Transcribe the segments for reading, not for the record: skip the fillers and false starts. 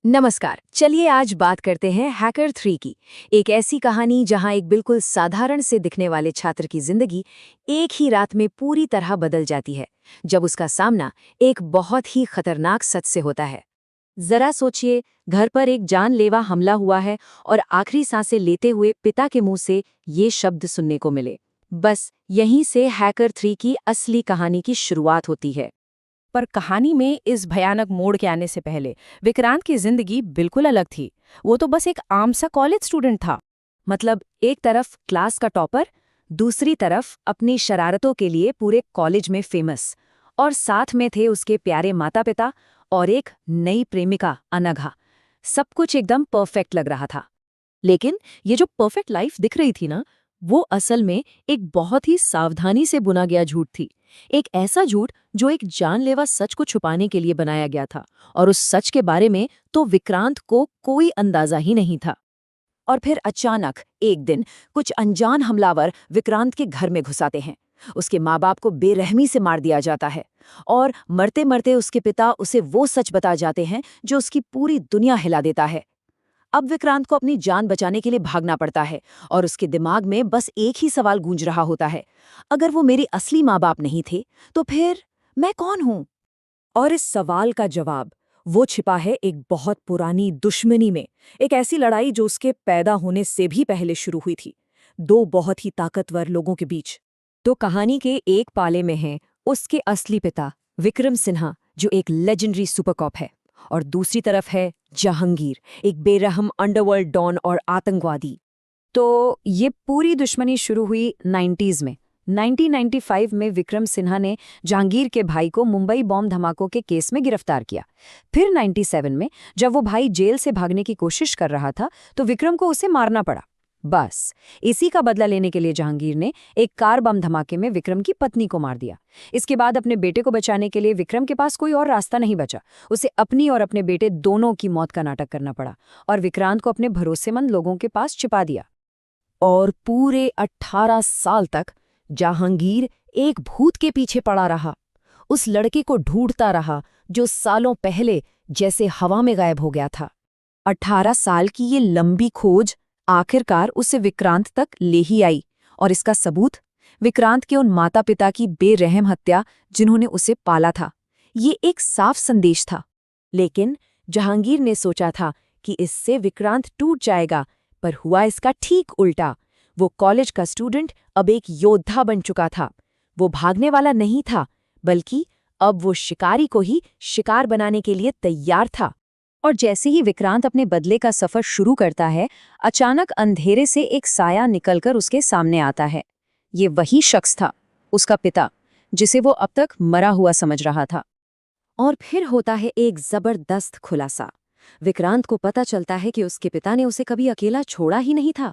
नमस्कार। चलिए आज बात करते हैं हैकर 3 की। एक ऐसी कहानी जहां एक बिल्कुल साधारण से दिखने वाले छात्र की जिंदगी एक ही रात में पूरी तरह बदल जाती है, जब उसका सामना एक बहुत ही खतरनाक सच से होता है। जरा सोचिए, घर पर एक जानलेवा हमला हुआ है और आखिरी सांसें लेते हुए पिता के मुंह से ये शब्द सुनने को मिले। बस यहीं से हैकर 3 की असली कहानी की शुरुआत होती है। पर कहानी में इस भयानक मोड़ के आने से पहले विक्रांत की जिंदगी बिल्कुल अलग थी। वो तो बस एक आम सा कॉलेज स्टूडेंट था। मतलब एक तरफ क्लास का टॉपर, दूसरी तरफ अपनी शरारतों के लिए पूरे कॉलेज में फेमस, और साथ में थे उसके प्यारे माता पिता और एक नई प्रेमिका अनघा। सब कुछ एकदम परफेक्ट लग रहा था। लेकिन ये जो परफेक्ट लाइफ दिख रही थी ना, वो असल में एक बहुत ही सावधानी से बुना गया झूठ थी। एक ऐसा झूठ जो एक जानलेवा सच को छुपाने के लिए बनाया गया था, और उस सच के बारे में तो विक्रांत को कोई अंदाजा ही नहीं था। और फिर अचानक एक दिन कुछ अनजान हमलावर विक्रांत के घर में घुसाते हैं। उसके माँ बाप को बेरहमी से मार दिया जाता है, और मरते मरते उसके पिता उसे वो सच बता जाते हैं जो उसकी पूरी दुनिया हिला देता है। अब विक्रांत को अपनी जान बचाने के लिए भागना पड़ता है, और उसके दिमाग में बस एक ही सवाल गूंज रहा होता है, अगर वो मेरे असली माँ बाप नहीं थे तो फिर मैं कौन हूँ? और इस सवाल का जवाब वो छिपा है एक बहुत पुरानी दुश्मनी में। एक ऐसी लड़ाई जो उसके पैदा होने से भी पहले शुरू हुई थी, दो बहुत ही ताकतवर लोगों के बीच। तो कहानी के एक पाले में है उसके असली पिता विक्रम सिन्हा, जो एक लेजेंडरी सुपरकॉप है, और दूसरी तरफ है जहांगीर, एक बेरहम अंडरवर्ल्ड डॉन और आतंकवादी। तो ये पूरी दुश्मनी शुरू हुई 90s में। 1995 में विक्रम सिन्हा ने जहांगीर के भाई को मुंबई बॉम्ब धमाकों के केस में गिरफ्तार किया। फिर 97 में जब वो भाई जेल से भागने की कोशिश कर रहा था, तो विक्रम को उसे मारना पड़ा। बस इसी का बदला लेने के लिए जहांगीर ने एक कार बम धमाके में विक्रम की पत्नी को मार दिया। इसके बाद अपने बेटे को बचाने के लिए विक्रम के पास कोई और रास्ता नहीं बचा। उसे अपनी और अपने बेटे दोनों की मौत का नाटक करना पड़ा, और विक्रांत को अपने भरोसेमंद लोगों के पास छिपा दिया। और पूरे 18 साल तक जहांगीर एक भूत के पीछे पड़ा रहा, उस लड़के को ढूंढता रहा जो सालों पहले जैसे हवा में गायब हो गया था। 18 साल की ये लंबी खोज आखिरकार उसे विक्रांत तक ले ही आई, और इसका सबूत विक्रांत के उन माता पिता की बेरहम हत्या जिन्होंने उसे पाला था। ये एक साफ संदेश था। लेकिन जहांगीर ने सोचा था कि इससे विक्रांत टूट जाएगा, पर हुआ इसका ठीक उल्टा। वो कॉलेज का स्टूडेंट अब एक योद्धा बन चुका था। वो भागने वाला नहीं था, बल्कि अब वो शिकारी को ही शिकार बनाने के लिए तैयार था। और जैसे ही विक्रांत अपने बदले का सफर शुरू करता है, अचानक अंधेरे से एक साया निकलकर उसके सामने आता है। ये वही शख्स था, उसका पिता, जिसे वो अब तक मरा हुआ समझ रहा था। और फिर होता है एक जबरदस्त खुलासा। विक्रांत को पता चलता है कि उसके पिता ने उसे कभी अकेला छोड़ा ही नहीं था।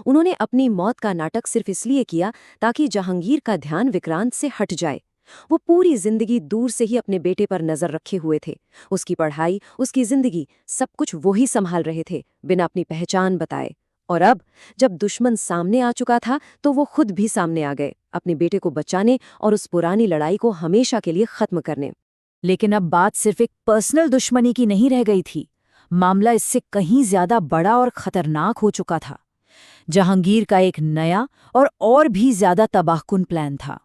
उन्होंने अपनी मौत का नाटक सिर्फ इसलिए किया ताकि जहांगीर का ध्यान विक्रांत से हट जाए। वो पूरी जिंदगी दूर से ही अपने बेटे पर नजर रखे हुए थे। उसकी पढ़ाई, उसकी जिंदगी, सब कुछ वो ही संभाल रहे थे, बिना अपनी पहचान बताए। और अब जब दुश्मन सामने आ चुका था, तो वो खुद भी सामने आ गए, अपने बेटे को बचाने और उस पुरानी लड़ाई को हमेशा के लिए खत्म करने। लेकिन अब बात सिर्फ एक पर्सनल दुश्मनी की नहीं रह गई थी। मामला इससे कहीं ज्यादा बड़ा और खतरनाक हो चुका था। जहांगीर का एक नया और भी ज्यादा तबाहकुन प्लान था।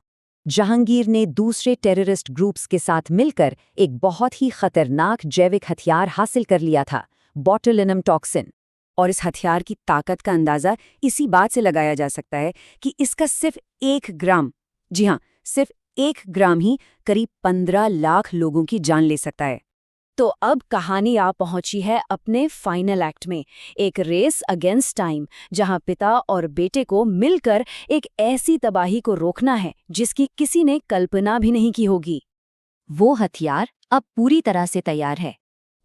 जहांगीर ने दूसरे टेररिस्ट ग्रुप्स के साथ मिलकर एक बहुत ही खतरनाक जैविक हथियार हासिल कर लिया था, बोटुलिनम टॉक्सिन। और इस हथियार की ताकत का अंदाजा इसी बात से लगाया जा सकता है कि इसका सिर्फ 1 ग्राम, जी हाँ, सिर्फ 1 ग्राम ही करीब 15 लाख लोगों की जान ले सकता है। तो अब कहानी आ पहुंची है अपने फाइनल एक्ट में, एक रेस अगेंस्ट टाइम, जहां पिता और बेटे को मिलकर एक ऐसी तबाही को रोकना है जिसकी किसी ने कल्पना भी नहीं की होगी। वो हथियार अब पूरी तरह से तैयार है,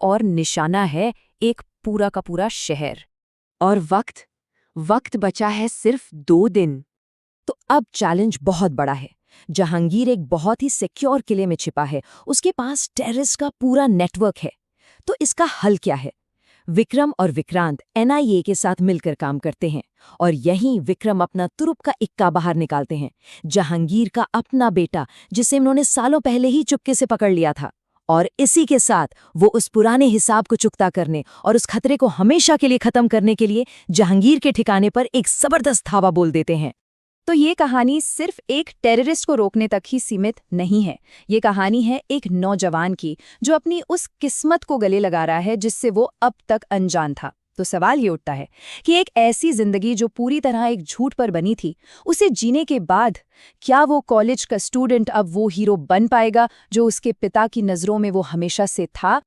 और निशाना है एक पूरा का पूरा शहर। और वक्त बचा है सिर्फ 2 दिन। तो अब चैलेंज बहुत बड़ा है। जहांगीर एक बहुत ही सिक्योर किले में छिपा है, उसके पास टेररिस्ट का पूरा नेटवर्क है। तो इसका हल क्या है? विक्रम और विक्रांत NIA के साथ मिलकर काम करते हैं, और यहीं विक्रम अपना तुरुप का इक्का बाहर निकालते हैं। जहांगीर का अपना बेटा, जिसे उन्होंने सालों पहले ही चुपके से पकड़ लिया था, और इसी के साथ वो उस पुराने हिसाब को चुकता करने और उस खतरे को हमेशा के लिए खत्म करने के लिए जहांगीर के ठिकाने पर एक जबरदस्त धावा बोल देते हैं। तो ये कहानी सिर्फ एक टेररिस्ट को रोकने तक ही सीमित नहीं है। ये कहानी है एक नौजवान की जो अपनी उस किस्मत को गले लगा रहा है जिससे वो अब तक अनजान था। तो सवाल ये उठता है कि एक ऐसी जिंदगी जो पूरी तरह एक झूठ पर बनी थी, उसे जीने के बाद क्या वो कॉलेज का स्टूडेंट अब वो हीरो बन पाएगा जो उसके पिता की नज़रों में वो हमेशा से था?